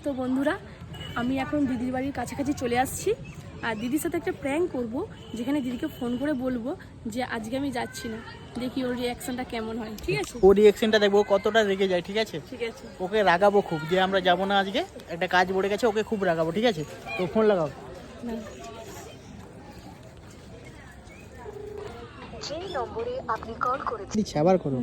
তো বন্ধুরা, আমি এখন দিদির বাড়ির কাছাকাছি চলে আসছি। আর দিদির সাথে একটা প্র্যাঙ্ক করব, যেখানে দিদিকে ফোন করে বলবো যে আজকে আমি যাচ্ছি না। দেখি ওর রিয়াকশনটা কেমন হয়। ঠিক আছে, ওর রিয়াকশনটা দেখবো কতটা রেগে যায়। ঠিক আছে, ঠিক আছে। ওকে রাগাবো খুব, যে আমরা যাবো না আজকে, একটা কাজ পড়ে গেছে, ওকে খুব রাগাবো। ঠিক আছে, তো ফোন লাগাও। না, যে নম্বরে আপনি কল করেছেন দিচ্ছি, আবার করো।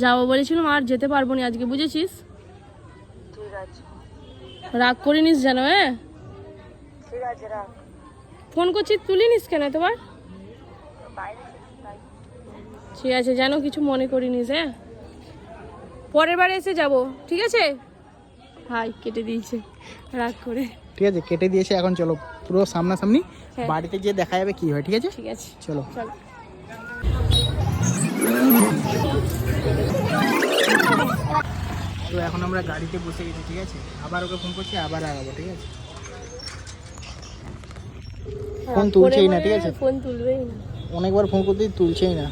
যাবো বলেছিলাম, আর যেতে পারবো না আজকে, বুঝেছিস? ঠিক আছে, রাগ করিনিস যেন। হ্যাঁ, ঠিক আছে, রাখ। ফোন করছি, তুলিনিস কেন তোমার? বাইরে তাই ঠিক আছে, যেন কিছু মনে করিনিস। হ্যাঁ, পরের বার এসে যাব। ঠিক আছে। হাই কেটে দিয়েছে রাগ করে। ঠিক আছে, কেটে দিয়েছে। এখন চলো পুরো সামনাসামনি হ্যাঁ। বাড়িতে গিয়ে দেখা যাবে কি হয়। ঠিক আছে, ঠিক আছে, চলো। চলো। তো এখন আমরা গাড়িতে বসে গেছি। ঠিক আছে, আবার ওকে ফোন করছি, আবার আগাবো। ঠিক আছে, ফোন তুলছেই না। ঠিক আছে, ফোন তুলবেই না। অনেকবার ফোন করতে তুলছেই না।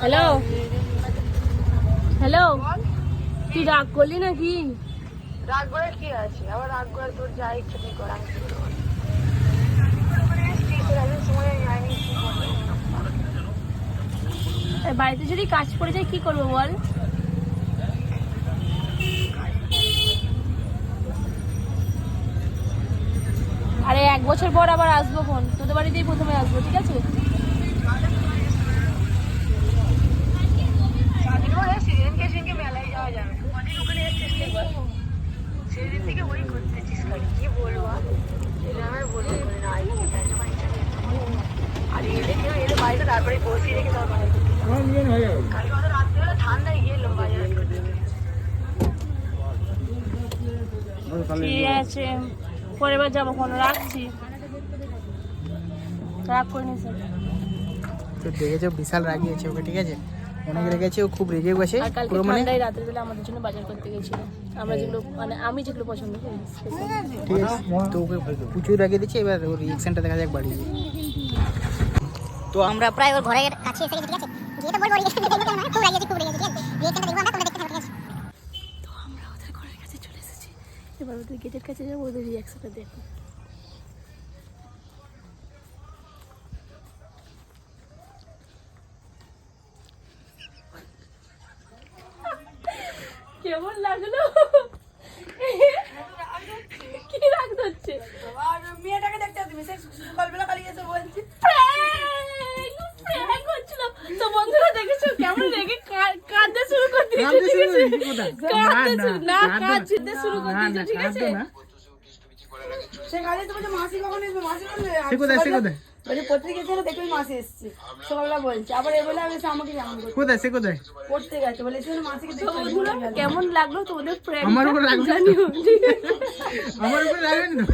হ্যালো হ্যালো, তুই রাগ করলি নাকি? রাগ করে কি আছে? আবার রাগ করে তোর যা ইচ্ছে তুই কর, আমি কি করবো? সময় যায়নি, কি করবো? বাড়িতে যদি কাজ পড়ে যায় কি করবো বল? আরে 1 বছর পর আবার আসবো, ফোন তোদের বাড়িতেই প্রথমে আসবো। ঠিক আছে, সেদিনকে মেলায় যাওয়া যাবে, অনেক ওখানে এসছিস একবার, সেদিন থেকে ওই করতেছিস খালি, কি বলবো আর? এটা আমার বলতে পারি না, আর এলে বাড়িতে তারপরে বসিয়ে রেখে দেওয়া কালকে আমাদের রাত্রিবেলা ঠান্ডায় গেলাম বাজার করতে। ঠিক আছে, পরের বার যাবো। ফোন রাখছি, রাগ করিনিস। তো দেখেছো, বিশাল রাগিয়েছে ওকে। ঠিক আছে, অনেক রেগেছে, ও খুব রেগে গেছে আর কালকে পুরো। মানে ঠান্ডায় রাতের বেলা আমাদের জন্য বাজার করতে গেছিল, আমরা যেগুলো মানে আমি যেগুলো পছন্দ করি। ঠিক আছে, তো ওকে প্রচুর রাগিয়ে দিচ্ছে। এবার ওর রিয়েকশনটা দেখা যাক বাড়ি গিয়ে। তো আমরা প্রায় ওর ঘরের কাছে এসে গেছি। ঠিক আছে, গিয়ে তো বলবো রিয়েকশন দেখতে হবে না, খুব রাগিয়েছি, খুব রেগেছি। ঠিক আছে, রিয়েকশনটা দেখবো আমরা, তোমরা দেখতে থাকো। ঠিক আছে, তো আমরা ওদের ঘরের কাছে চলে এসেছি, এবার ওদের গেটের কাছে যাবো, ওদের রিয়াকশনটা দেখো। কেমন লাগলো? কি রাগ হচ্ছে? মেয়েটাকে দেখতে তুমি সকালবেলা খালি এসে বলছি প্র্যাঙ্ক হচ্ছিল। তো বন্ধুরা দেখেছো কেমন রেগে কাঁদতে শুরু করে দিয়েছে। ঠিক আছে, কাঁদতে শুরু করে দিয়েছে। ঠিক আছে, সে কাজে তোমার মাসি কখন এসবে? মাসি সে কোথায়, সে কোথায়, বলছে পত্রিকা ছিল, দেখবি মাসি এসছে সকালবেলা বলছে, আবার এ বলে আমি আমাকে যেমন কোথায়, সে কোথায়? পড়তে গেছে, বলে এসে মাসিকে তো দেখতে বন্ধুরা কেমন লাগলো তোমাদের প্র্যাঙ্ক? আমার উপর রাগ জানিও। ঠিক আছে, আমার উপর রাগেন না।